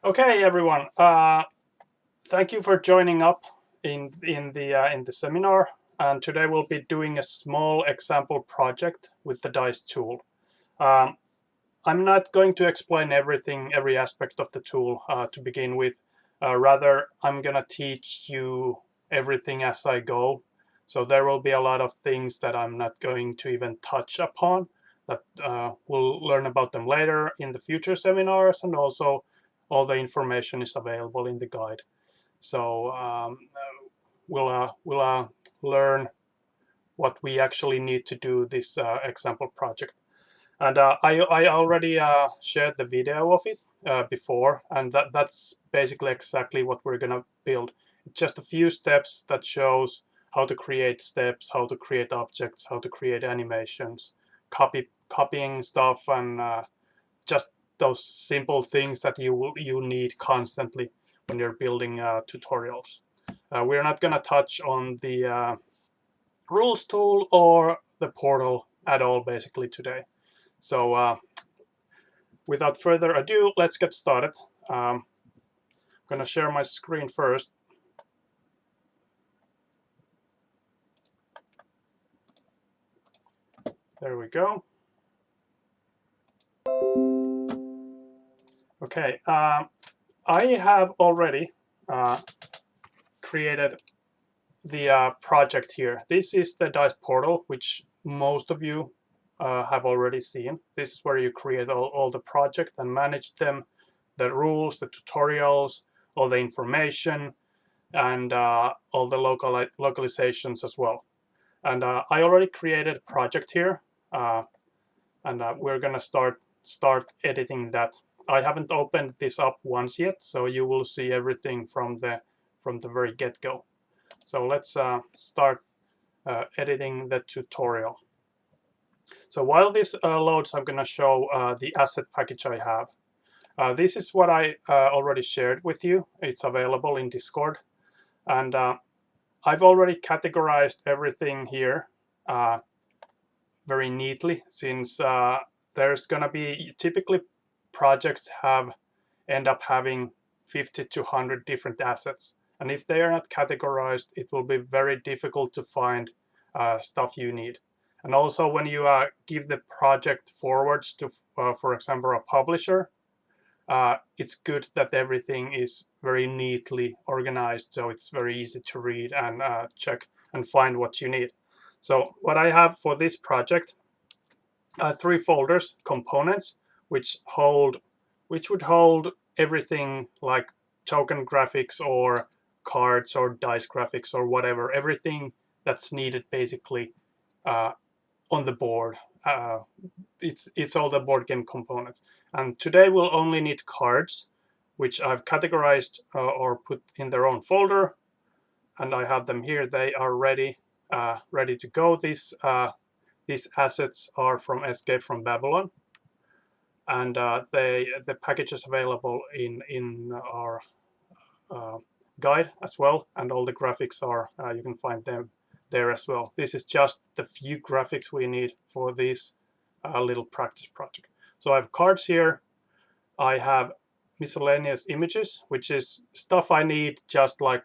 Okay, everyone. Thank you for joining up in the seminar. And today we'll be doing a small example project with the Dized tool. Um, I'm not going to explain every aspect of the tool to begin with. Rather, I'm gonna teach you everything as I go. So there will be a lot of things that I'm not going to even touch upon. That we'll learn about them later in the future seminars, and also all the information is available in the guide. So we'll learn what we actually need to do this example project. And I already shared the video of it before, and that's basically exactly what we're gonna build. Just a few steps that shows how to create steps, how to create objects, how to create animations, copying stuff, and just those simple things that you need constantly when you're building tutorials. We're not gonna touch on the rules tool or the portal at all basically today. So without further ado, let's get started. I'm gonna share my screen first. There we go. Okay, I have already created the project here. This is the Dized Portal, which most of you have already seen. This is where you create all the project and manage them, the rules, the tutorials, all the information, and all the localizations as well. And I already created a project here, and we're gonna start editing that. I haven't opened this up once yet, so you will see everything from the very get-go. So let's start editing the tutorial. So while this loads, I'm gonna show the asset package I have. This is what I already shared with you. It's available in Discord, and I've already categorized everything here very neatly, since there's gonna be typically projects end up having 50 to 100 different assets, and if they are not categorized, it will be very difficult to find stuff you need. And also, when you give the project forwards to, for example, a publisher, it's good that everything is very neatly organized, so it's very easy to read and check and find what you need. So what I have for this project, 3 folders: components, which would hold everything like token graphics or cards or dice graphics or whatever, everything that's needed basically on the board. It's all the board game components. And today we'll only need cards, which I've categorized or put in their own folder, and I have them here. They are ready to go. These assets are from Escape from Babylon, and the package is available in our guide as well, and all the graphics are you can find them there as well. This is just the few graphics we need for this little practice project. So I have cards here. I have miscellaneous images, which is stuff I need, just like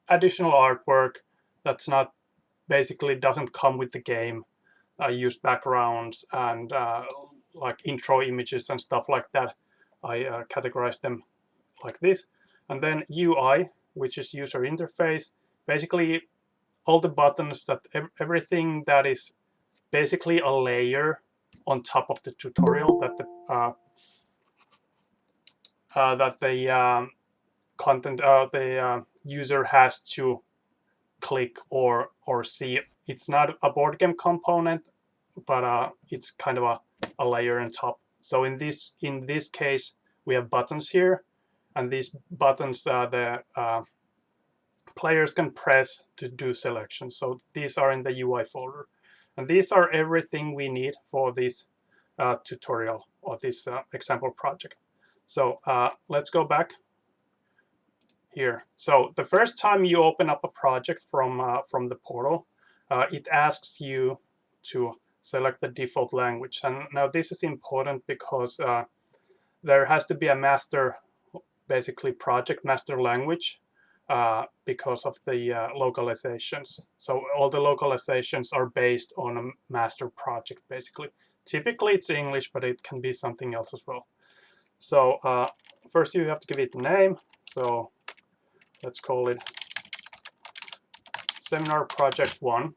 additional artwork that's not basically doesn't come with the game. I use backgrounds and like intro images and stuff like that. I categorize them like this. And then UI, which is user interface, basically all the buttons, that everything that is basically a layer on top of the tutorial that the content the user has to click or see. It's not a board game component, but it's kind of a layer on top. So in this case, we have buttons here, and these buttons the players can press to do selections. So these are in the UI folder, and these are everything we need for this tutorial or this example project. So let's go back here. So the first time you open up a project from the portal, it asks you to select the default language. And now this is important because there has to be a master basically project master language because of the localizations. So all the localizations are based on a master project, basically. Typically it's English, but it can be something else as well. So first you have to give it a name. So let's call it Seminar Project 1.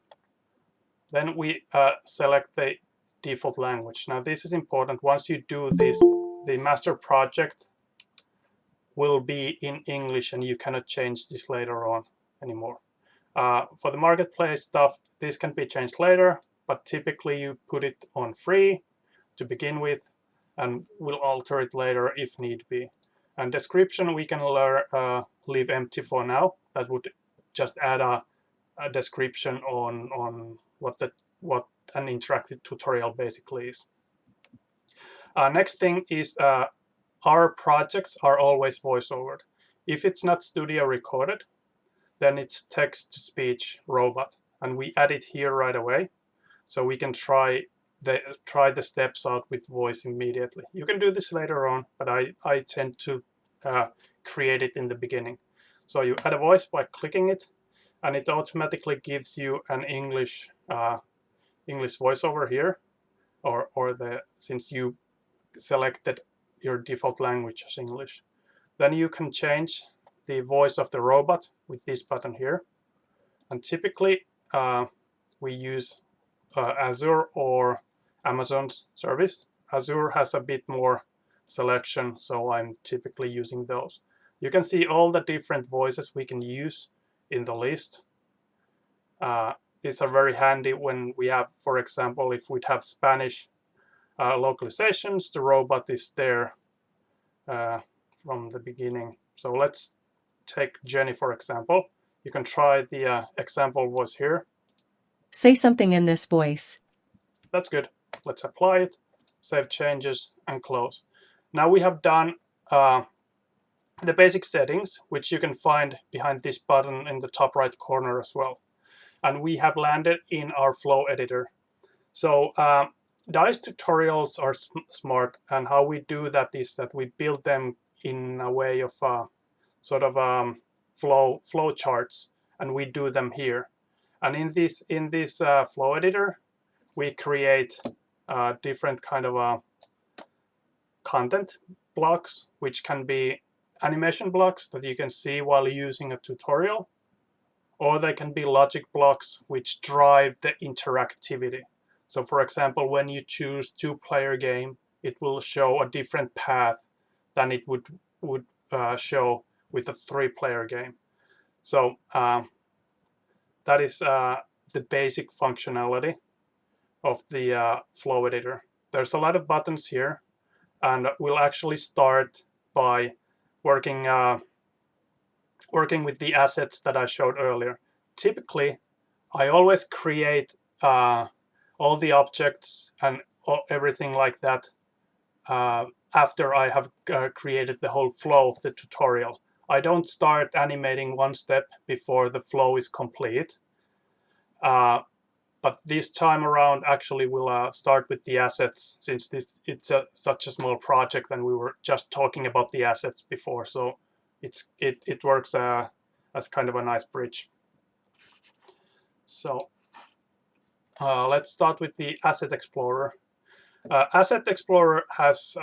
Then we select the default language. Now this is important. Once you do this, the master project will be in English and you cannot change this later on anymore. For the marketplace stuff, this can be changed later, but typically you put it on free to begin with and we'll alter it later if need be. And description we can leave empty for now. That would just add a description on what an interactive tutorial basically is. Next thing is our projects are always voiceovered. If it's not studio recorded, then it's text-to-speech robot, and we add it here right away, so we can try the steps out with voice immediately. You can do this later on, but I tend to create it in the beginning. So you add a voice by clicking it, and it automatically gives you an English voiceover here, since you selected your default language as English. Then you can change the voice of the robot with this button here. And typically we use Azure or Amazon's service. Azure has a bit more selection, so I'm typically using those. You can see all the different voices we can use in the list. These are very handy when we have, for example, if we'd have Spanish localizations, the robot is there from the beginning. So let's take Jenny, for example. You can try the example voice here. Say something in this voice. That's good. Let's apply it, save changes, and close. Now we have done the basic settings, which you can find behind this button in the top right corner as well. And we have landed in our flow editor. So Dized tutorials are smart, and how we do that is that we build them in a way of sort of flow charts, and we do them here. And in this flow editor, we create different kind of content blocks, which can be animation blocks that you can see while using a tutorial, or they can be logic blocks which drive the interactivity. So for example, when you choose two-player game, it will show a different path than it would show with a three-player game. So that is the basic functionality of the flow editor. There's a lot of buttons here, and we'll actually start by working with the assets that I showed earlier. Typically, I always create all the objects and everything like that after I have created the whole flow of the tutorial. I don't start animating one step before the flow is complete. But this time around, actually, we'll start with the assets, since it's such a small project and we were just talking about the assets before. So it works as kind of a nice bridge. So let's start with the Asset Explorer. Asset Explorer has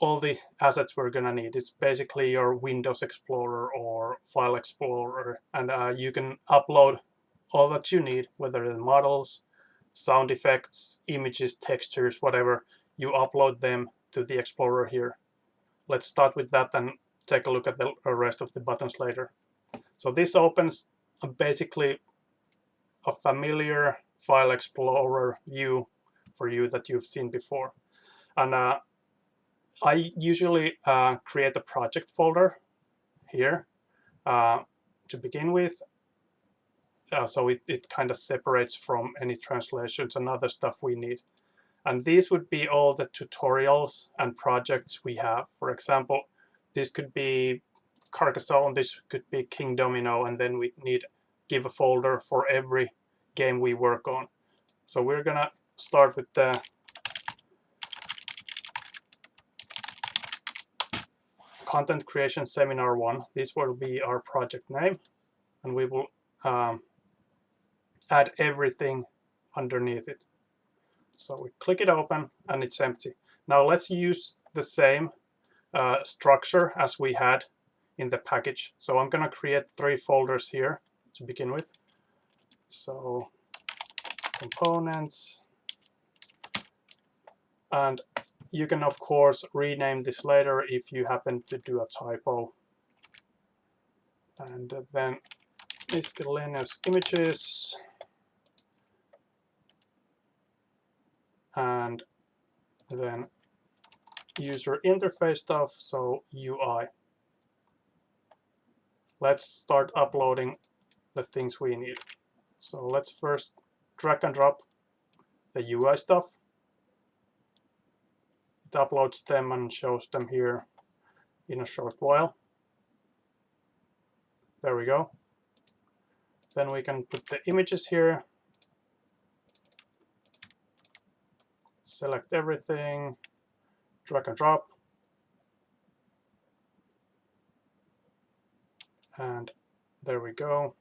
all the assets we're going to need. It's basically your Windows Explorer or File Explorer, and you can upload all that you need, whether the models, sound effects, images, textures, whatever. You upload them to the Explorer here. Let's start with that and take a look at the rest of the buttons later. So this opens basically a familiar File Explorer view for you that you've seen before. And I usually create a project folder here to begin with. So it kind of separates from any translations and other stuff we need. And these would be all the tutorials and projects we have. For example, this could be Carcassonne, this could be King Domino, and then we need give a folder for every game we work on. So we're gonna start with the Content Creation Seminar 1. This will be our project name, and we will add everything underneath it. So we click it open and it's empty. Now let's use the same structure as we had in the package. So I'm going to create 3 folders here to begin with. So components, and you can of course rename this later if you happen to do a typo. And then miscellaneous images, and then user interface stuff, so UI. Let's start uploading the things we need. So let's first drag and drop the UI stuff. It uploads them and shows them here in a short while. There we go. Then we can put the images here. Select everything, drag and drop. And there we go.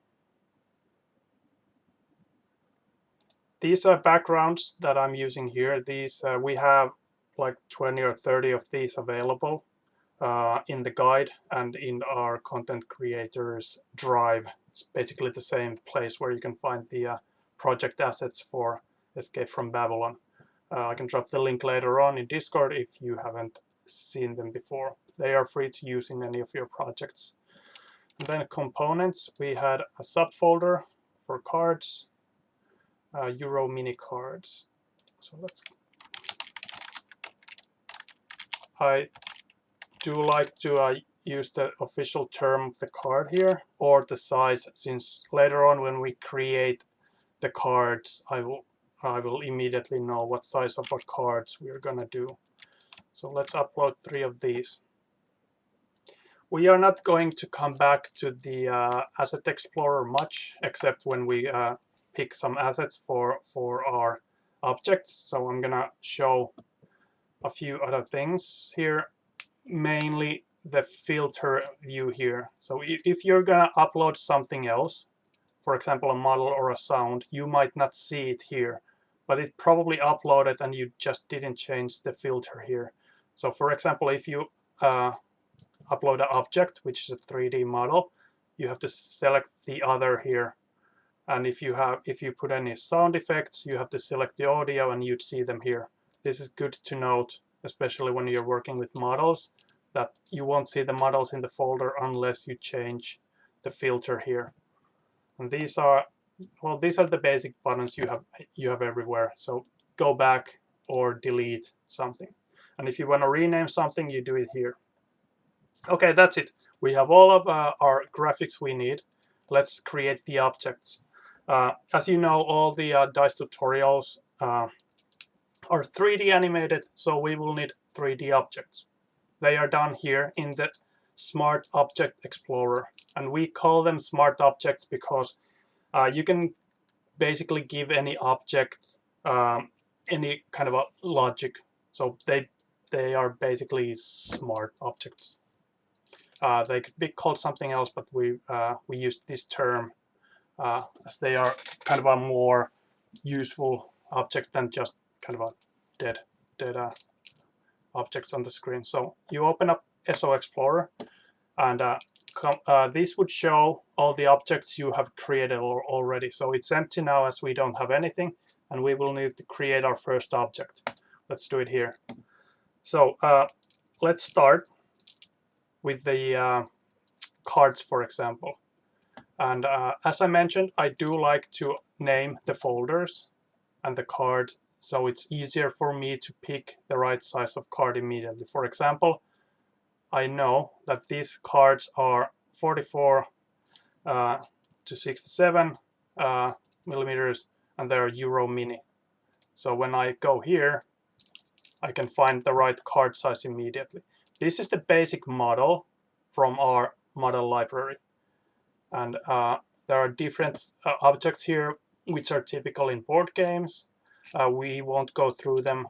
These are backgrounds that I'm using here. These we have like 20 or 30 of these available in the guide and in our content creators drive. It's basically the same place where you can find the project assets for Escape from Babylon. I can drop the link later on in Discord if you haven't seen them before. They are free to use in any of your projects. And then components, we had a subfolder for cards, Euro mini cards. So I do like to use the official term of the card here, or the size, since later on when we create the cards, I will immediately know what size of what cards we are gonna do. So let's upload 3 of these. We are not going to come back to the Asset Explorer much, except when we pick some assets for our objects. So I'm gonna show a few other things here, mainly the filter view here. So if you're gonna upload something else, for example a model or a sound, you might not see it here, but it probably uploaded and you just didn't change the filter here. So for example, if you upload an object, which is a 3D model, you have to select the other here. And if you put any sound effects, you have to select the audio and you'd see them here. This is good to note, especially when you're working with models, that you won't see the models in the folder unless you change the filter here. And these are the basic buttons you have everywhere. So go back or delete something. And if you want to rename something, you do it here. Okay, that's it. We have all of our graphics we need. Let's create the objects. As you know, all the Dized tutorials are 3D animated, so we will need 3D objects. They are done here in the Smart Object Explorer. And we call them smart objects because you can basically give any object any kind of a logic. So they are basically smart objects. They could be called something else, but we use this term as they are kind of a more useful object than just kind of a dead objects on the screen. So you open up SO Explorer, and this would show all the objects you have created already. So it's empty now as we don't have anything, and we will need to create our first object. Let's do it here. So let's start with the cards, for example. And as I mentioned, I do like to name the folders and the card, so it's easier for me to pick the right size of card immediately. For example, I know that these cards are 44 to 67 millimeters, and they're Euro mini. So when I go here, I can find the right card size immediately. This is the basic model from our model library. And there are different objects here which are typical in board games. We won't go through them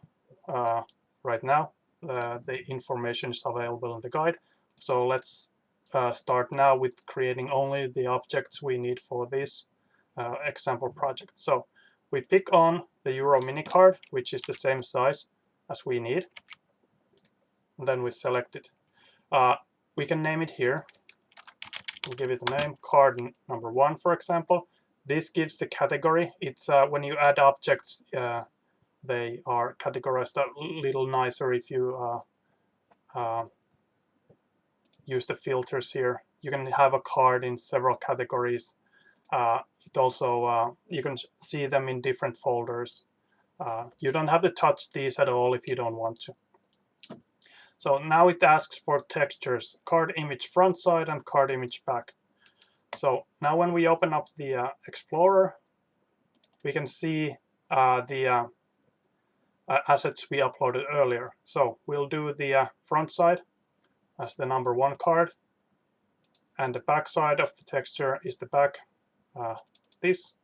right now. The information is available in the guide. So let's start now with creating only the objects we need for this example project. So we pick on the Euro mini card, which is the same size as we need. And then we select it. We can name it here. We'll give it a name, card number 1, for example. This gives the category. It's when you add objects, they are categorized a little nicer if you use the filters here. You can have a card in several categories. It also you can see them in different folders. You don't have to touch these at all if you don't want to. So now it asks for textures, card image front side and card image back. So now when we open up the Explorer, we can see the assets we uploaded earlier. So we'll do the front side as the number 1 card, and the back side of the texture is the back, this.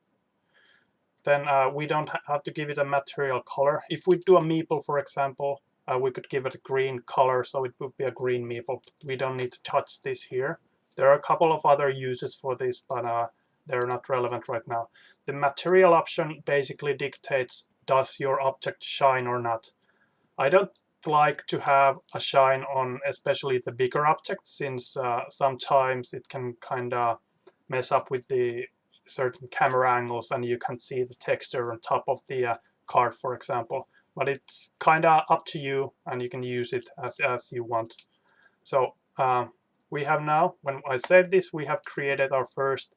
Then we don't have to give it a material color. If we do a meeple, for example, we could give it a green color, so it would be a green meeple. We don't need to touch this here. There are a couple of other uses for this, but they're not relevant right now. The material option basically dictates, does your object shine or not? I don't like to have a shine on especially the bigger objects, since sometimes it can kind of mess up with the certain camera angles and you can see the texture on top of the card, for example. But it's kind of up to you, and you can use it as you want. So we have now, when I save this, we have created our first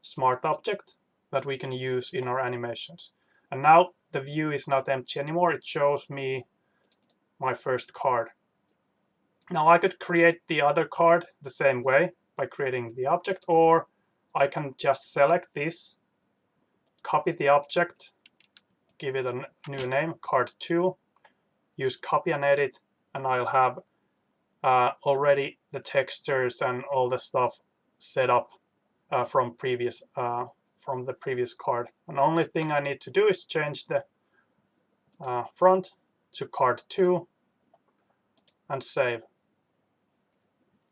smart object that we can use in our animations. And now the view is not empty anymore. It shows me my first card. Now I could create the other card the same way by creating the object, or I can just select this, copy the object, give it a new name, card 2, use copy and edit, and I'll have already the textures and all the stuff set up from the previous card. And the only thing I need to do is change the front to card 2 and save.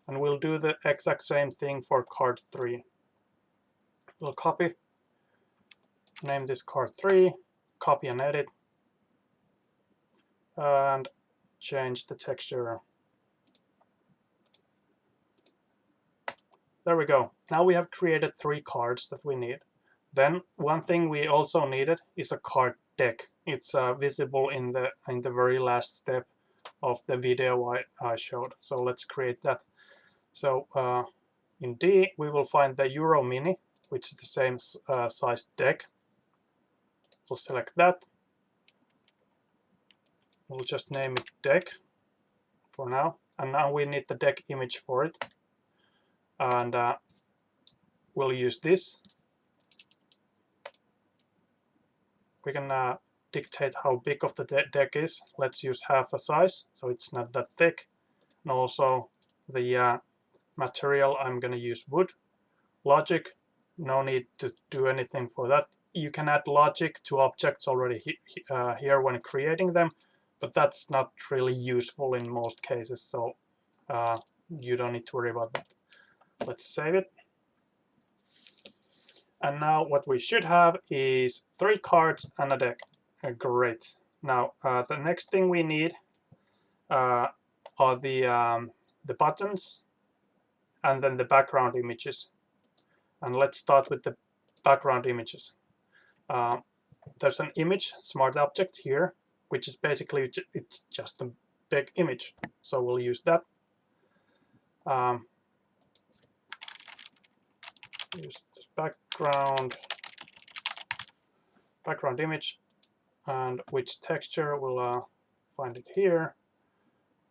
And we'll do the exact same thing for card 3. We'll copy, name this card 3, copy and edit, and change the texture. There we go. Now we have created 3 cards that we need. Then one thing we also needed is a card deck. It's visible in the very last step of the video I showed. So let's create that. So in D we will find the Euro Mini, which is the same size deck. We'll select that. We'll just name it deck for now. And now we need the deck image for it. And we'll use this. We can dictate how big of the deck is. Let's use half a size, so it's not that thick. And also the material, I'm going to use wood. Logic, no need to do anything for that. You can add logic to objects already here when creating them, but that's not really useful in most cases, so you don't need to worry about that. Let's save it. And now what we should have is 3 cards and a deck. Great. Now the next thing we need are the buttons and then the background images. And let's start with the background images. There's an image smart object here, which is basically it's just a big image. So we'll use that. Use this background image, and which texture we'll find it here.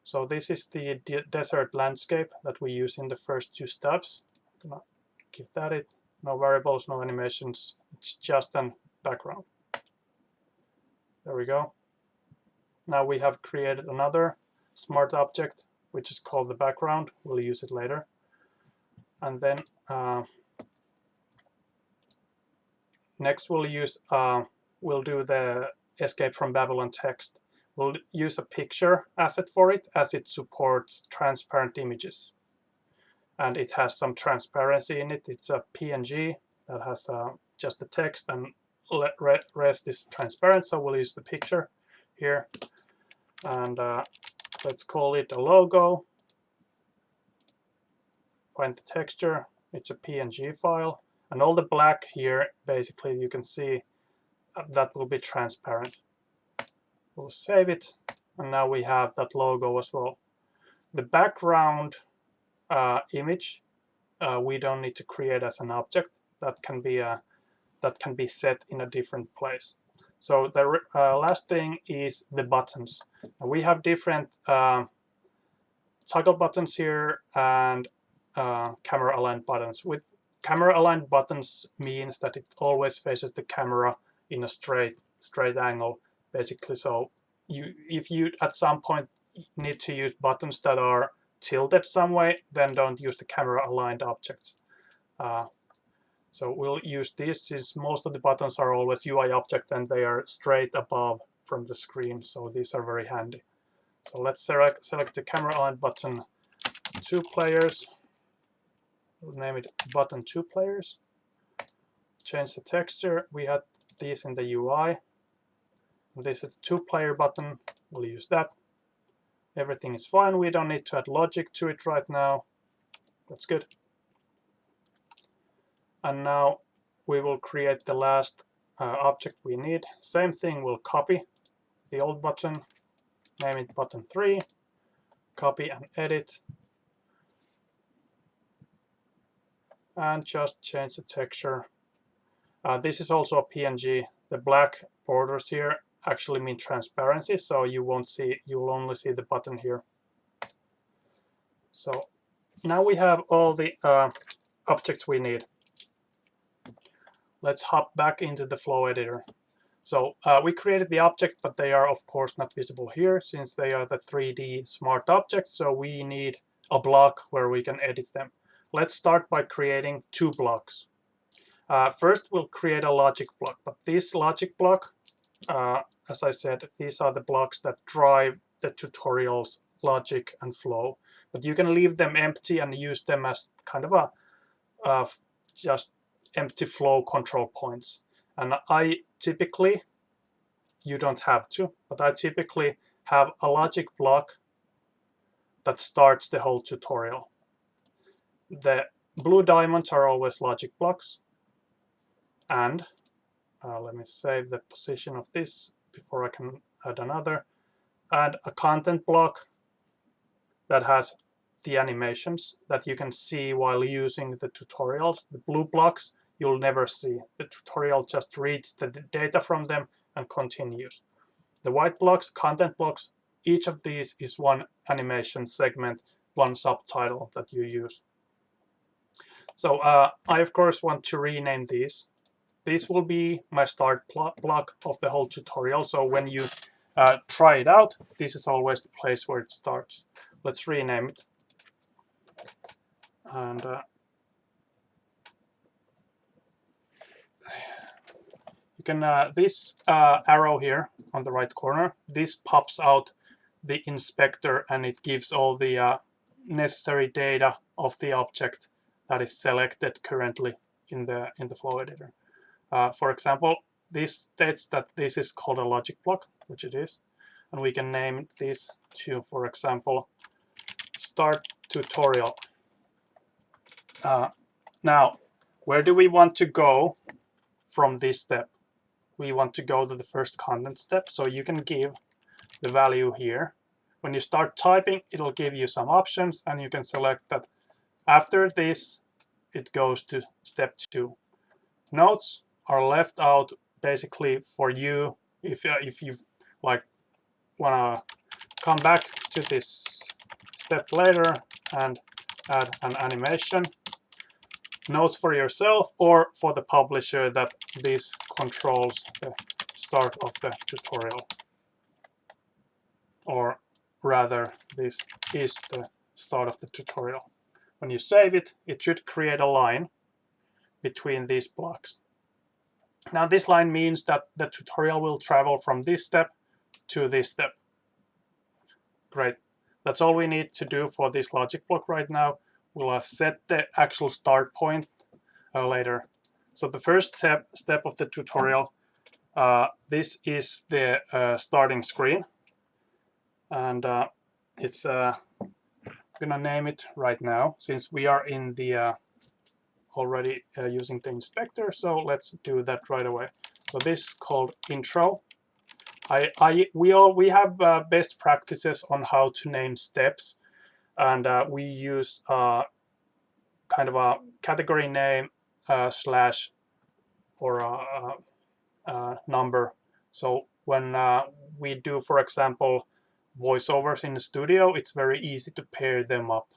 So this is the desert landscape that we use in the first 2 steps. I'm gonna give that it. No variables, no animations. It's just a background. There we go. Now we have created another smart object, which is called the background. We'll use it later. And then next we'll do the Escape from Babylon text. We'll use a picture asset for it, as it supports transparent images. and it has some transparency in it. It's a PNG that has just the text, and rest is transparent, so we'll use the picture here. And let's call it a logo. Find the texture. It's a PNG file, and all the black here, basically you can see that will be transparent. We'll save it, and now we have that logo as well. The background image we don't need to create as an object. That can be set in a different place. So the last thing is the buttons. We have different toggle buttons here and camera aligned buttons. With camera aligned buttons means that it always faces the camera in a straight angle, basically. So if you at some point need to use buttons that are tilted some way, then don't use the camera aligned objects. So we'll use this, since most of the buttons are always UI objects and they are straight above from the screen, so these are very handy. So let's select the camera aligned button 2 players. We'll name it button 2 players. Change the texture. We had these in the UI. This is a 2-player button. We'll use that. Everything is fine. We don't need to add logic to it right now. That's good. And now we will create the last object we need. Same thing, we'll copy the old button, name it button 3, copy and edit, and just change the texture. This is also a PNG. The black borders here actually mean transparency, so you'll only see the button here. So now we have all the objects we need. Let's hop back into the flow editor. So we created the object, but they are of course not visible here since they are the 3D smart objects. So we need a block where we can edit them. Let's start by creating 2 blocks. First, we'll create a logic block, but this logic block, as I said, these are the blocks that drive the tutorial's logic and flow. But you can leave them empty and use them as kind of a just empty flow control points. And you don't have to, but I typically have a logic block that starts the whole tutorial. The blue diamonds are always logic blocks. And let me save the position of this before I can add another. Add a content block that has the animations that you can see while using the tutorials. The blue blocks you'll never see. The tutorial just reads the data from them and continues. The white blocks, content blocks, each of these is one animation segment, one subtitle that you use. So I of course want to rename these. This will be my start block of the whole tutorial. So when you try it out, this is always the place where it starts. Let's rename it. And you can this arrow here on the right corner, this pops out the inspector and it gives all the necessary data of the object that is selected currently in the flow editor. For example, this states that this is called a logic block, which it is, and we can name this to, for example, start tutorial. Now, where do we want to go from this step? We want to go to the first content step, so you can give the value here. When you start typing, it'll give you some options, and you can select that after this, it goes to step 2. Notes are left out basically for you if you like wanna come back to this step later and add an animation. Notes for yourself or for the publisher that this controls the start of the tutorial. Or rather, this is the start of the tutorial. When you save it, it should create a line between these blocks. Now this line means that the tutorial will travel from this step to this step. Great. That's all we need to do for this logic block right now. we'll set the actual start point later. So the first step of the tutorial, this is the starting screen, and it's gonna name it right now since we are in the already using the inspector. So let's do that right away. So this is called intro. We have best practices on how to name steps, and we use kind of a category name slash or a number. So when we do, for example, voiceovers in the studio, it's very easy to pair them up,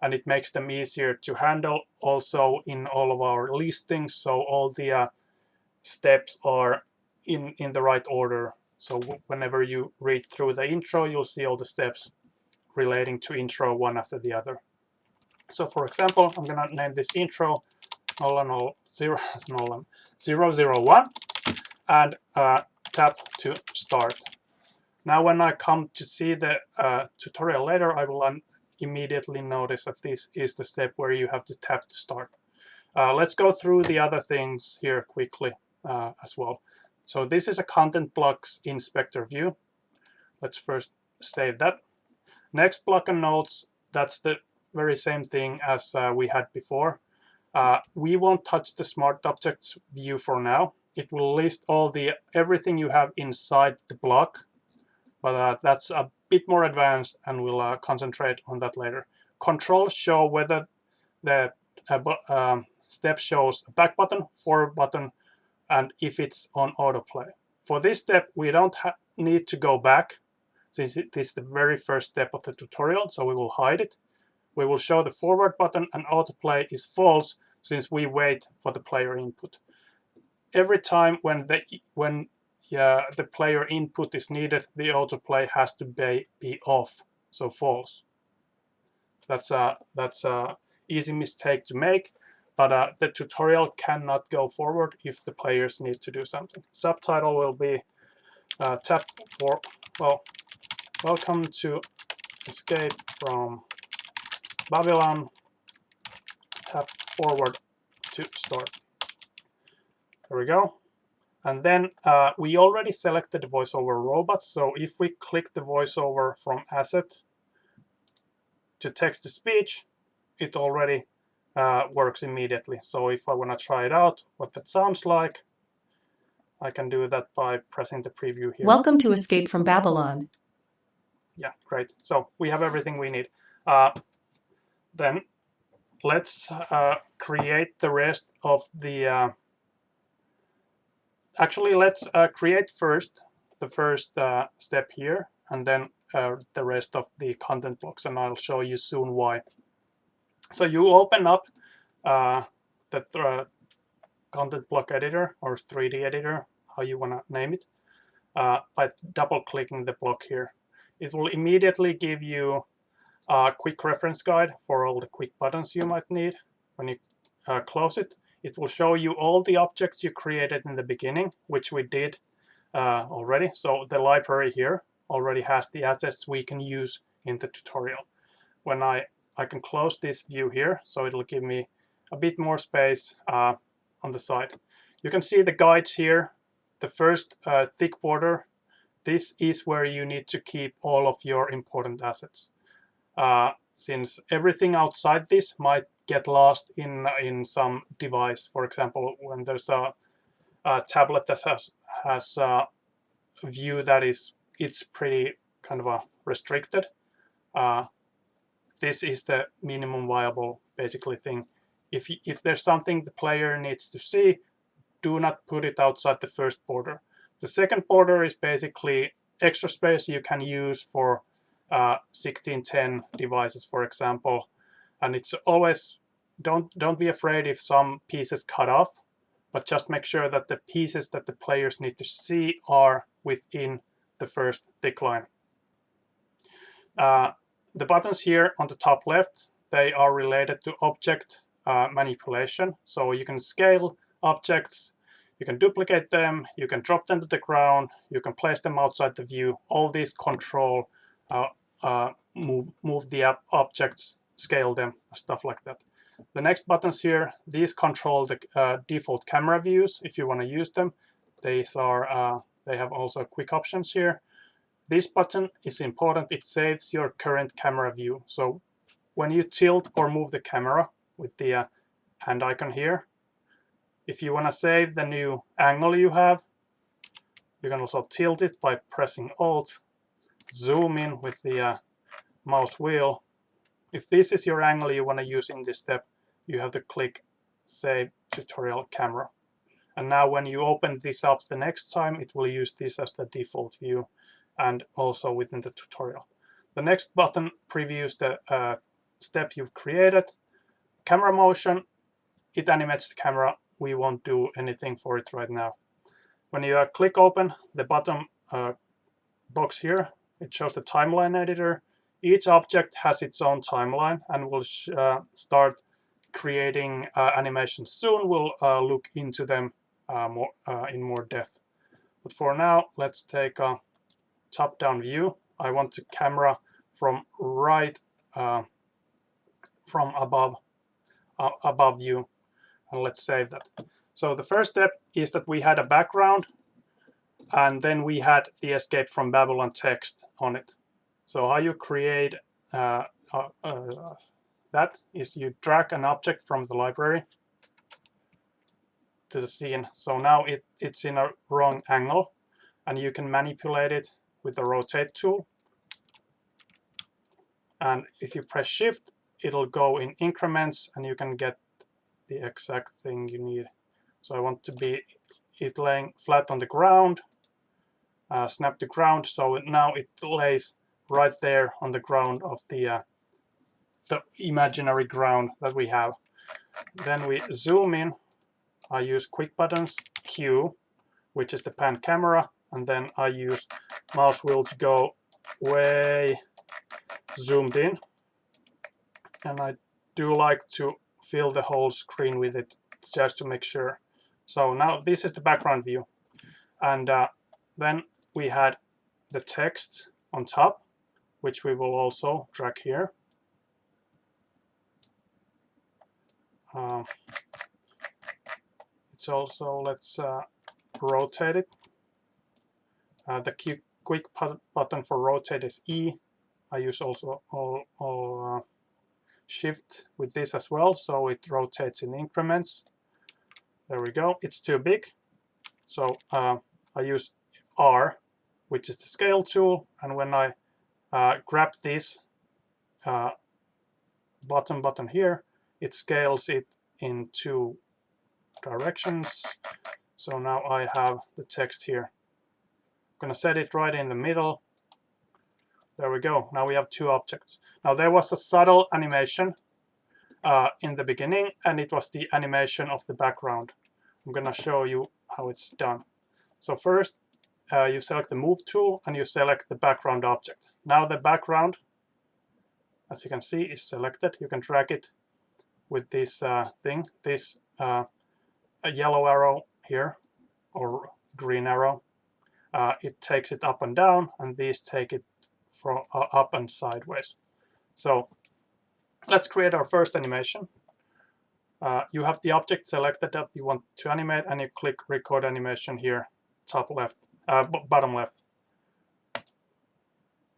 and it makes them easier to handle also in all of our listings. So all the steps are in the right order. So whenever you read through the intro, you'll see all the steps relating to intro one after the other. So for example, I'm gonna name this intro 001 and tap to start. Now when I come to see the tutorial later, I will immediately notice that this is the step where you have to tap to start. Let's go through the other things here quickly as well. So this is a content blocks inspector view. Let's first save that. Next, block and notes, that's the very same thing as we had before. We won't touch the smart objects view for now. It will list everything you have inside the block, but that's a bit more advanced, and we'll concentrate on that later. Controls show whether the step shows a back button, forward button, and if it's on autoplay. For this step, we don't need to go back, since it is the very first step of the tutorial, so we will hide it. We will show the forward button, and autoplay is false since we wait for the player input. Every time when the player input is needed, the autoplay has to be off, so false. That's a easy mistake to make, but the tutorial cannot go forward if the players need to do something. Subtitle will be tap for, well, welcome to Escape from Babylon, tap forward to start. There we go. And then we already selected the voiceover robot. So if we click the voiceover from asset to text to speech, it already works immediately. So if I want to try it out, what that sounds like, I can do that by pressing the preview here. Welcome to Escape from Babylon. Yeah, great. So we have everything we need. Then let's create the rest of the... Actually, let's create first the first step here, and then the rest of the content blocks, and I'll show you soon why. So you open up the content block editor or 3D editor, how you want to name it, by double-clicking the block here. It will immediately give you a quick reference guide for all the quick buttons you might need. When you close it, it will show you all the objects you created in the beginning, which we did already. So the library here already has the assets we can use in the tutorial. When I can close this view here, so it'll give me a bit more space on the side. You can see the guides here. The first thick border, this is where you need to keep all of your important assets. Since everything outside this might get lost in some device. For example, when there's a tablet that has a view that it's pretty kind of restricted. This is the minimum viable basically thing. If there's something the player needs to see, do not put it outside the first border. The second border is basically extra space you can use for 1610 devices, for example. And it's always, don't be afraid if some pieces cut off, but just make sure that the pieces that the players need to see are within the first thick line. The buttons here on the top left, they are related to object manipulation. So you can scale objects, you can duplicate them, you can drop them to the ground, you can place them outside the view. All these control move the objects scale them, stuff like that. The next buttons here, these control the default camera views if you want to use them. These are they have also quick options here. This button is important. It saves your current camera view. So when you tilt or move the camera with the hand icon here, if you want to save the new angle you have, you can also tilt it by pressing Alt, zoom in with the mouse wheel. If this is your angle you want to use in this step, you have to click Save Tutorial Camera. And now when you open this up the next time, it will use this as the default view and also within the tutorial. The next button previews the step you've created. Camera motion, it animates the camera. We won't do anything for it right now. When you click open the bottom box here, it shows the timeline editor. Each object has its own timeline and will start creating animations soon. We'll look into them in more depth. But for now, let's take a top-down view. I want the camera from right, from above you, and let's save that. So the first step is that we had a background, and then we had the Escape from Babylon text on it. So how you create that is you drag an object from the library to the scene. So now it's in a wrong angle, and you can manipulate it with the rotate tool. And if you press shift, it'll go in increments and you can get the exact thing you need. So I want to be it laying flat on the ground, snap the ground, so now it lays right there on the ground of the imaginary ground that we have. Then we zoom in. I use quick buttons, Q, which is the pan camera, and then I use mouse wheel to go way zoomed in. And I do like to fill the whole screen with it just to make sure. So now this is the background view. And then we had the text on top, which we will also drag here. It's also, let's rotate it. The quick button for rotate is E. I use also shift with this as well, so it rotates in increments. There we go. It's too big, so I use R, which is the scale tool, and when I grab this button here, it scales it in 2 directions. So now I have the text here. I'm going to set it right in the middle. There we go. Now we have 2 objects. Now there was a subtle animation in the beginning, and it was the animation of the background. I'm going to show you how it's done. So first you select the move tool and you select the background object. Now the background, as you can see, is selected. You can drag it with this thing, this a yellow arrow here or green arrow. It takes it up and down, and these take it from up and sideways. So let's create our first animation. You have the object selected that you want to animate, and you click record animation here, top left, bottom left.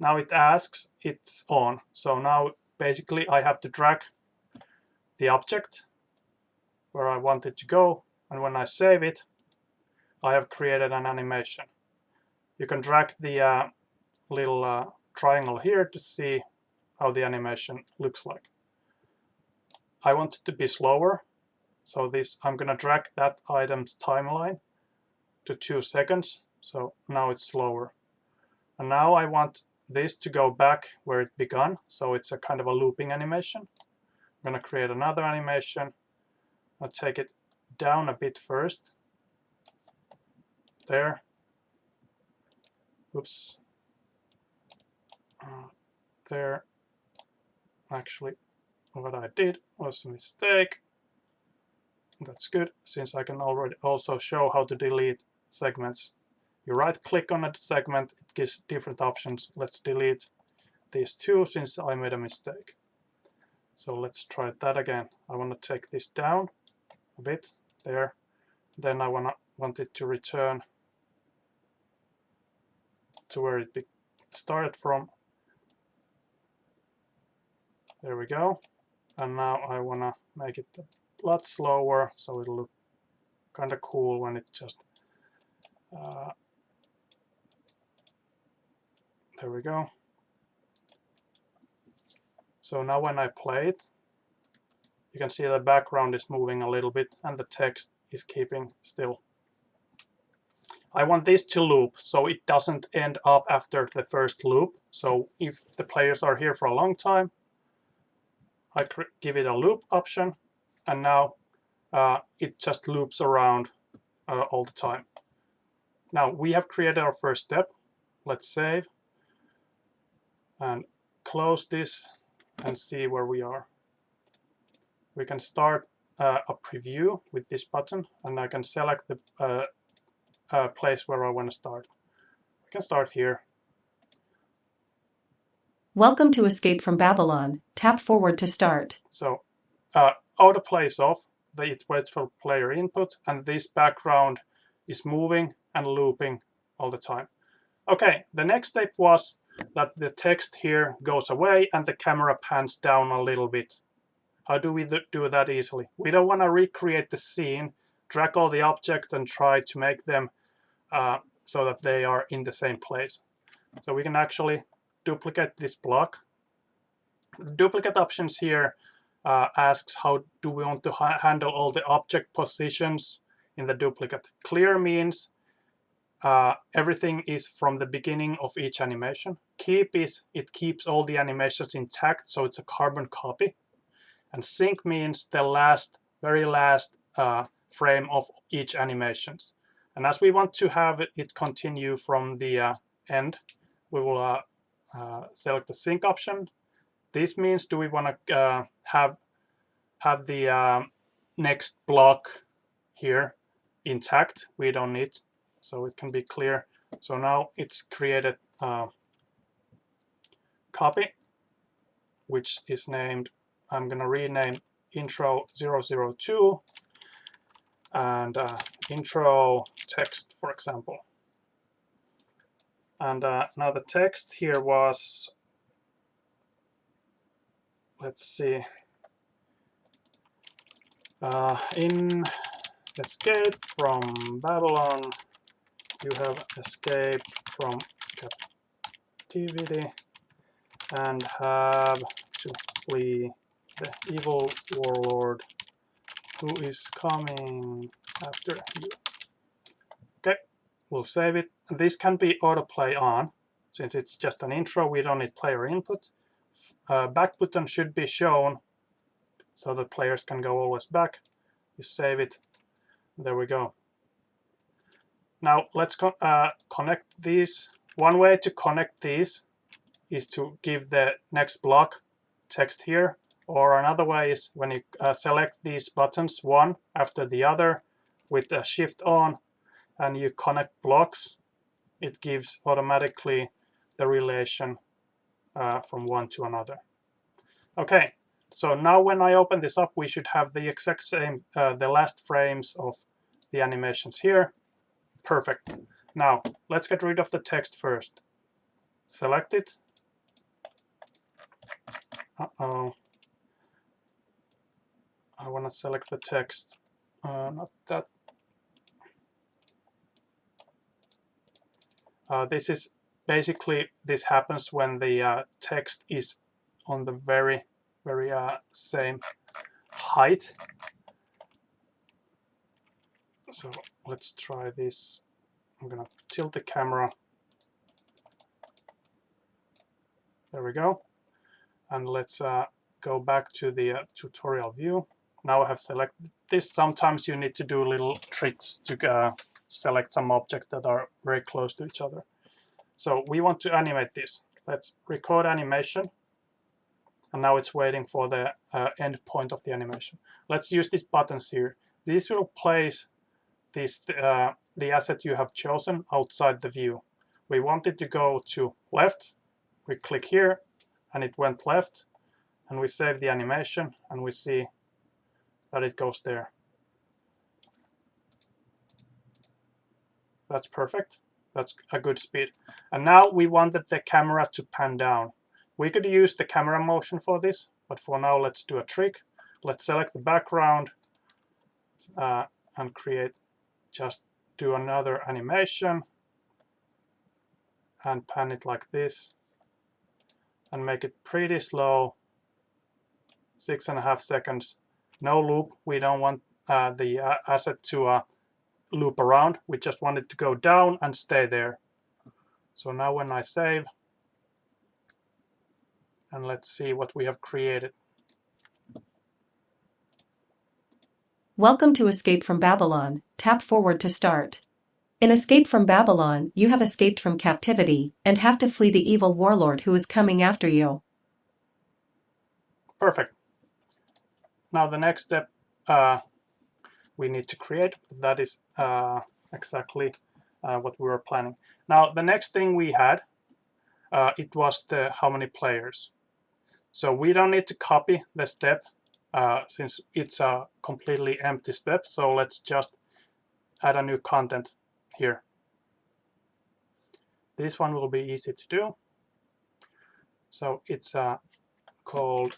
Now it asks it's on. So now basically I have to drag the object where I want it to go, and when I save it, I have created an animation. You can drag the little triangle here to see how the animation looks like. I want it to be slower, so this I'm going to drag that item's timeline to 2 seconds, so now it's slower. And now I want this to go back where it began, so it's a kind of a looping animation. I'm going to create another animation. I'll take it down a bit first. There. Oops. There. Actually, what I did was a mistake. That's good, since I can already also show how to delete segments. You right click on a segment, it gives different options. Let's delete these 2 since I made a mistake. So let's try that again. I want to take this down a bit there. Then I want it to return to where it started from. There we go. And now I want to make it a lot slower so it'll look kind of cool when it just there we go. So now when I play it, you can see the background is moving a little bit and the text is keeping still. I want this to loop so it doesn't end up after the first loop. So if the players are here for a long time, I give it a loop option, and now it just loops around all the time. Now we have created our first step. Let's save and close this and see where we are. We can start a preview with this button, and I can select the place where I want to start. We can start here. Welcome to Escape from Babylon. Tap forward to start. So autoplay is off. It waits for player input, and this background is moving and looping all the time. Okay, the next step was that the text here goes away and the camera pans down a little bit. How do we do that easily? We don't want to recreate the scene, drag all the objects and try to make them so that they are in the same place. So we can actually duplicate this block. The duplicate options here asks how do we want to handle all the object positions in the duplicate. Clear means everything is from the beginning of each animation. Keep is it keeps all the animations intact, so it's a carbon copy. And sync means the very last frame of each animations. And as we want to have it continue from the end, we will select the sync option. This means do we want to have the next block here intact? We don't need, so it can be clear. So now it's created copy, which is named, I'm going to rename intro 002 and intro text, for example. And now the text here was, let's see, in Escape from Babylon, you have escaped from captivity and have to flee the evil warlord who is coming after you. Okay, we'll save it. This can be autoplay on. Since it's just an intro, we don't need player input. Back button should be shown so that players can go always back. You save it. There we go. Now let's connect these. One way to connect these is to give the next block text here, or another way is when you select these buttons one after the other with a shift on and you connect blocks, it gives automatically the relation from one to another. Okay, so now when I open this up, we should have the exact same, the last frames of the animations here. Perfect. Now let's get rid of the text first. Select it. Uh-oh. I want to select the text. Not that. This is basically, this happens when the text is on the very same height. So let's try this. I'm gonna tilt the camera. There we go. And let's go back to the tutorial view. Now I have selected this. Sometimes you need to do little tricks to select some objects that are very close to each other. So we want to animate this. Let's record animation. And now it's waiting for the end point of the animation. Let's use these buttons here. These will place this, the asset you have chosen outside the view. We want it to go to left. We click here and it went left. and we save the animation, and we see that it goes there. That's perfect. That's a good speed. And now we wanted the camera to pan down. We could use the camera motion for this, but for now let's do a trick. Let's select the background and just do another animation and pan it like this and make it pretty slow, 6.5 seconds. No loop. We don't want the asset to loop around. We just want it to go down and stay there. So now when I save, and let's see what we have created. Welcome to Escape from Babylon. Tap forward to start. In Escape from Babylon, you have escaped from captivity and have to flee the evil warlord who is coming after you. Perfect. Now the next step we need to create, that is exactly what we were planning. Now the next thing we had, it was the how many players. So we don't need to copy the step since it's a completely empty step. So let's just add a new content here. This one will be easy to do. So it's called,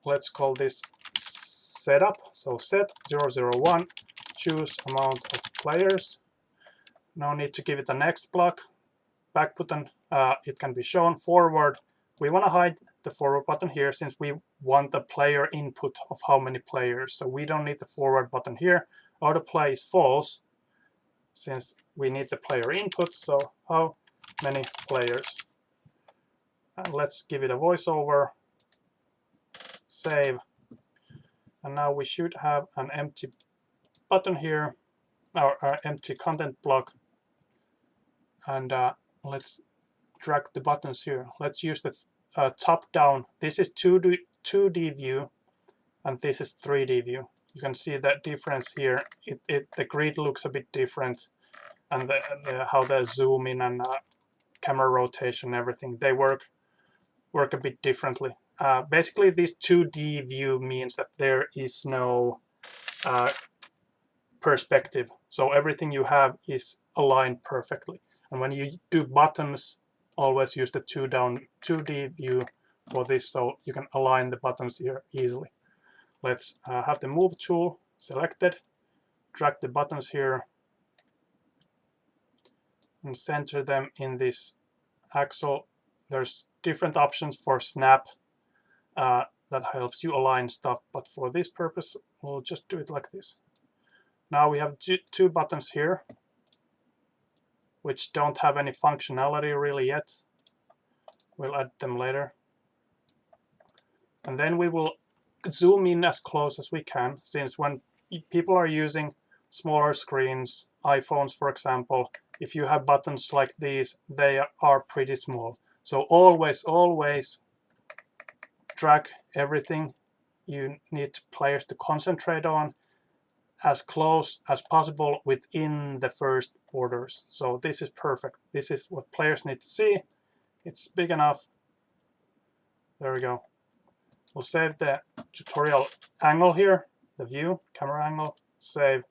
let's call this setup. So set 001, choose amount of players. No need to give it the next block. Back button, it can be shown. Forward, we want to hide the forward button here since we want the player input of how many players. So we don't need the forward button here. Autoplay is false since we need the player input. So how many players? And let's give it a voiceover. Save. And now we should have an empty button here, or empty content block. And let's drag the buttons here. Let's use the top down. This is 2D view, and this is 3D view. You can see that difference here. The grid looks a bit different, and how the zoom in and camera rotation, everything, they work a bit differently. Basically, this 2D view means that there is no perspective, so everything you have is aligned perfectly. And when you do buttons, always use the 2D view for this, so you can align the buttons here easily. Let's have the move tool selected, drag the buttons here, and center them in this axle. There's different options for snap that helps you align stuff, but for this purpose, we'll just do it like this. Now we have two buttons here, which don't have any functionality really yet. We'll add them later. And then we will zoom in as close as we can, since when people are using smaller screens, iPhones for example, if you have buttons like these, they are pretty small. So always drag everything you need players to concentrate on as close as possible within the first borders. So this is perfect. This is what players need to see. It's big enough. There we go. We'll save the tutorial angle here, the view, camera angle, save,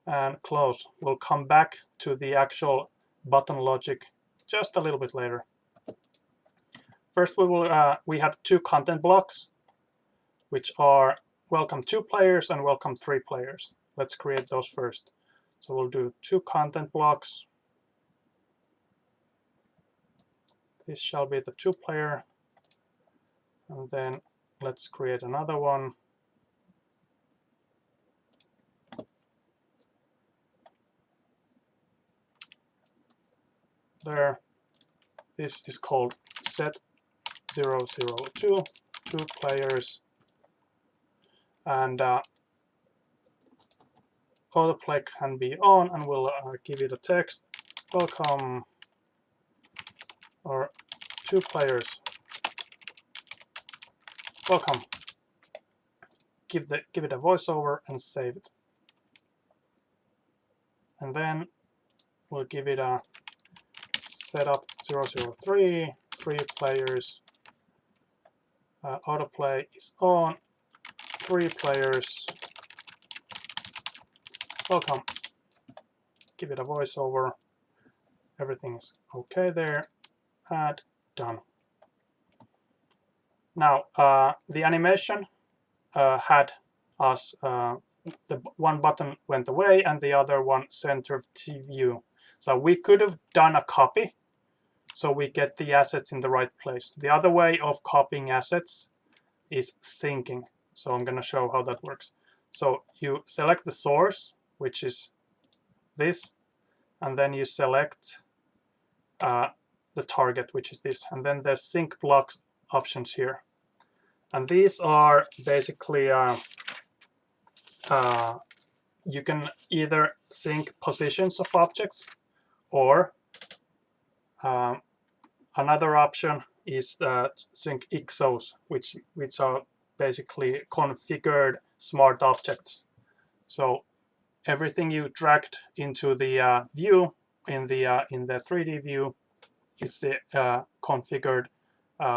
and close. We'll come back to the actual button logic just a little bit later. First, we have two content blocks, which are welcome 2 players and welcome 3 players. Let's create those first. So we'll do 2 content blocks. This shall be the 2 player. And then let's create another one. There. This is called set 002, 2 players. And autoplay can be on, and we'll give it a text. Welcome, or 2 players. Welcome. Give it a voiceover and save it. And then we'll give it a setup 003, 3 players. Autoplay is on. 3 players. Welcome. Give it a voiceover. Everything is okay there. And done. Now, the animation had us, the one button went away and the other one centered to view. So we could have done a copy so we get the assets in the right place. The other way of copying assets is syncing. So I'm going to show how that works. So you select the source, which is this, and then you select the target, which is this, and then there's sync blocks options here. And these are basically you can either sync positions of objects, or another option is sync xxxxx, which are basically configured smart objects. So everything you dragged into the view in the 3D view is the configured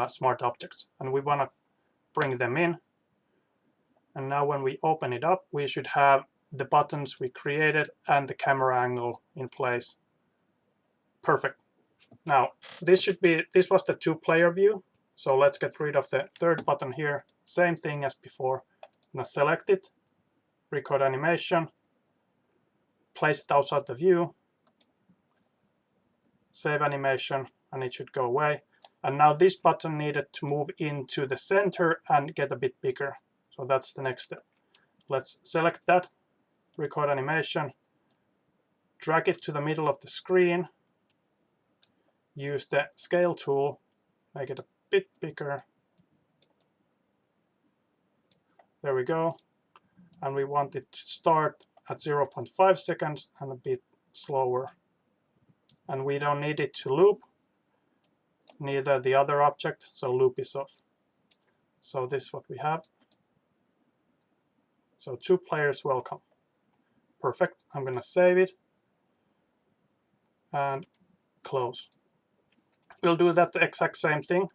smart objects, and we want to bring them in. And now when we open it up, we should have the buttons we created and the camera angle in place. Perfect. Now this was the 2-player view. So let's get rid of the 3rd button here. Same thing as before. I'm gonna select it, record animation, place it outside the view, save animation, and it should go away. And now this button needed to move into the center and get a bit bigger. So that's the next step. Let's select that, record animation, drag it to the middle of the screen, use the scale tool, make it a bit bigger. There we go. And we want it to start at 0.5 seconds and a bit slower. And we don't need it to loop, neither the other object, so loop is off. So this is what we have. So 2 players, welcome. Perfect. I'm going to save it and close. We'll do that the exact same thing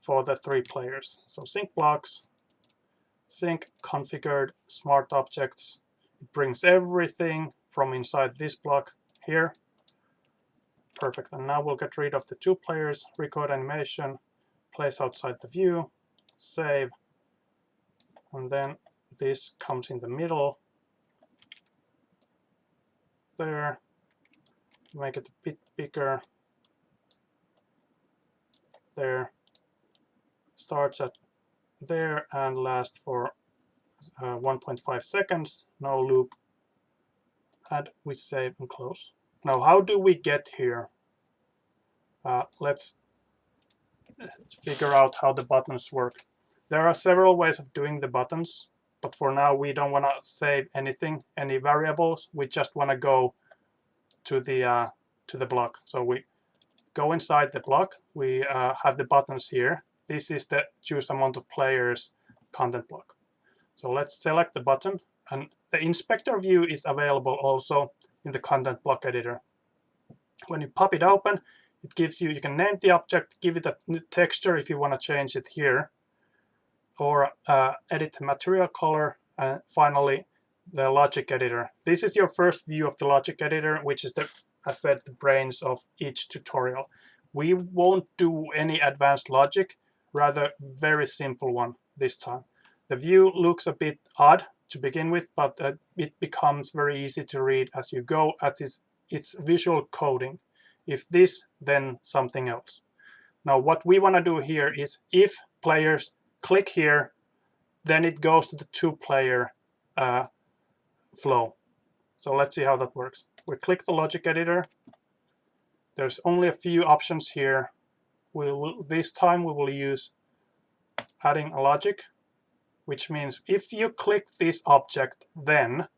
for the 3 players. So sync blocks, sync configured smart objects. It brings everything from inside this block here. Perfect. And now we'll get rid of the 2 players, record animation, place outside the view, save, and then this comes in the middle there. Make it a bit bigger. There. Starts at there and lasts for 1.5 seconds. No loop. And we save and close. Now, how do we get here? Let's figure out how the buttons work. There are several ways of doing the buttons, but for now we don't want to save anything, any variables. We just want to go to the block. So we go inside the block. We have the buttons here. This is the choose amount of players content block. So let's select the button, and the inspector view is available also in the content block editor. When you pop it open, it gives you can name the object, give it a texture if you want to change it here, or edit the material color, and finally the logic editor. This is your first view of the logic editor, which is, as I said, the brains of each tutorial. We won't do any advanced logic, rather very simple one this time. The view looks a bit odd to begin with, but it becomes very easy to read as you go, as it's visual coding. If this, then something else. Now what we want to do here is, if players click here, then it goes to the 2-player flow. So let's see how that works. We click the logic editor. There's only a few options here. This time we will use adding a logic, which means if you click this object, then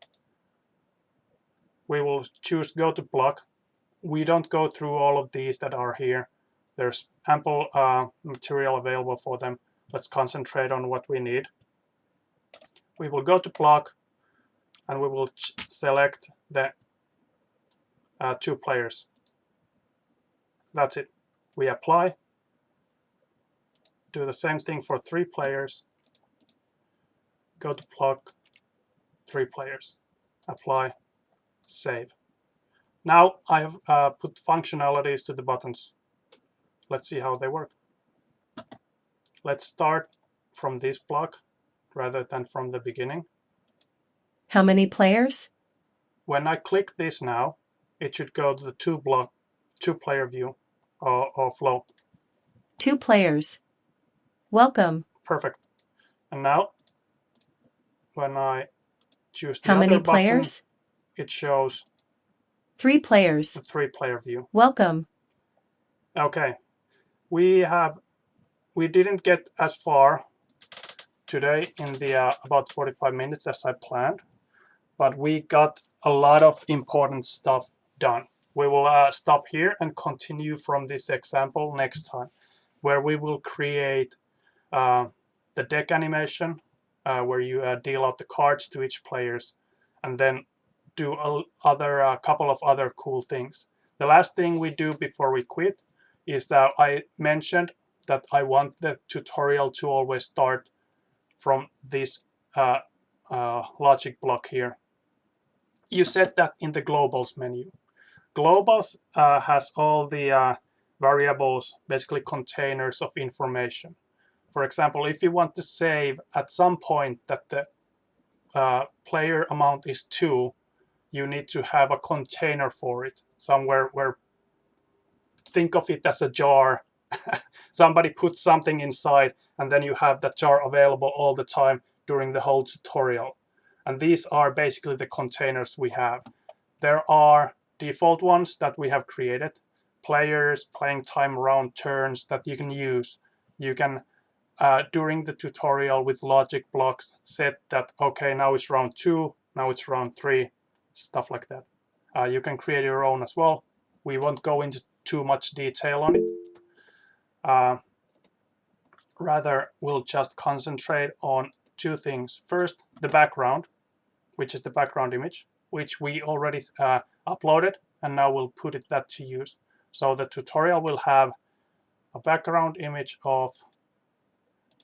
we will choose goToBlock. We don't go through all of these that are here. There's ample material available for them. Let's concentrate on what we need. We will go to block, and we will select the 2 players. That's it. We apply. do the same thing for 3 players. goToBlock, 3 players. Apply, save. Now I have put functionalities to the buttons. Let's see how they work. Let's start from this block rather than from the beginning. How many players? When I click this now, it should go to the 2-player view or flow. 2 players. Welcome. Perfect. And now, when I choose the How many other button, players? it shows 3 players. the 3-player view. Welcome. Okay, we didn't get as far today in the about 45 minutes as I planned, but we got a lot of important stuff done. We will stop here and continue from this example next time, where we will create the deck animation, where you deal out the cards to each players, and then do a couple of other cool things. The last thing we do before we quit is that I mentioned that I want the tutorial to always start from this logic block here. You set that in the globals menu. Globals has all the variables, basically containers of information. For example, if you want to save at some point that the player amount is 2, you need to have a container for it, somewhere where, think of it as a jar. Somebody puts something inside, and then you have that jar available all the time during the whole tutorial. And these are basically the containers we have. There are default ones that we have created, players, playing time, round, turns that you can use. You can, during the tutorial with logic blocks, set that, okay, now it's round 2, now it's round 3, stuff like that. You can create your own as well. We won't go into too much detail on it. Rather, we'll just concentrate on 2 things. First, the background, which is the background image, which we already uploaded, and now we'll put that to use. So the tutorial will have a background image of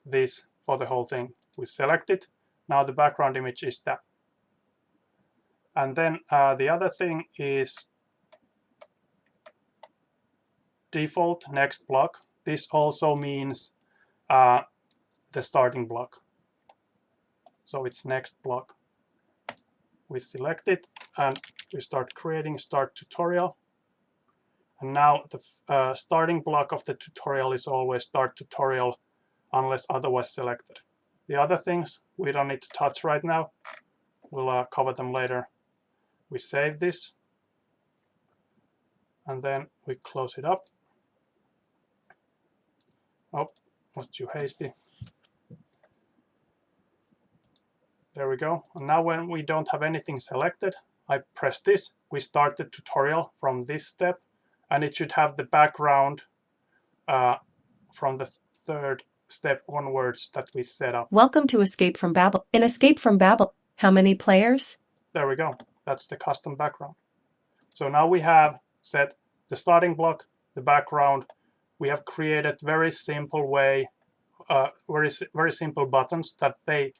this for the whole thing. We select it. Now the background image is that. And then the other thing is default next block. This also means the starting block. So it's next block. We select it and we start creating start tutorial. And now the starting block of the tutorial is always start tutorial unless otherwise selected. The other things we don't need to touch right now. We'll cover them later. We save this and then we close it up. Oh, was too hasty. There we go. And now when we don't have anything selected, I press this. We start the tutorial from this step, and it should have the background from the 3rd step onwards that we set up. Welcome to Escape from Babel. In Escape from Babel, how many players? There we go. That's the custom background. So now we have set the starting block, the background. We have created very simple way, very simple buttons that they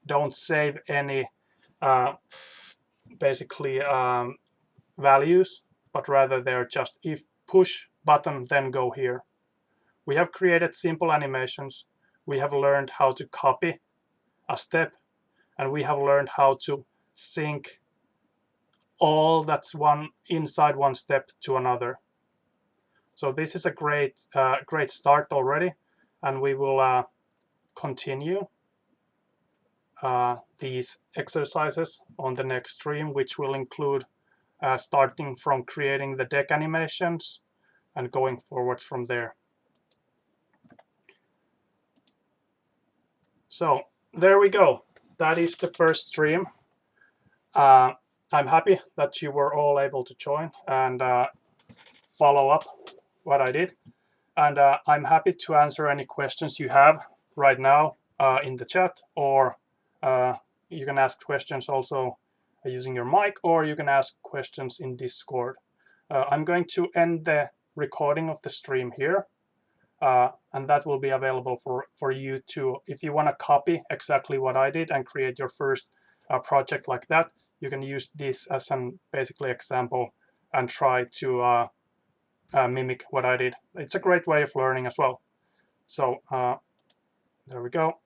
don't save any basically values, but rather they're just if push button, then go here. We have created simple animations. We have learned how to copy a step, and we have learned how to sync all that's inside one step to another. So this is a great start already, and we will continue these exercises on the next stream, which will include starting from creating the deck animations and going forward from there. So there we go. That is the first stream. I'm happy that you were all able to join and follow up what I did. And I'm happy to answer any questions you have right now in the chat, or you can ask questions also using your mic, or you can ask questions in Discord. I'm going to end the recording of the stream here. and that will be available for you to, if you want to copy exactly what I did and create your first project like that, you can use this as an basically example and try to mimic what I did. It's a great way of learning as well. So there we go.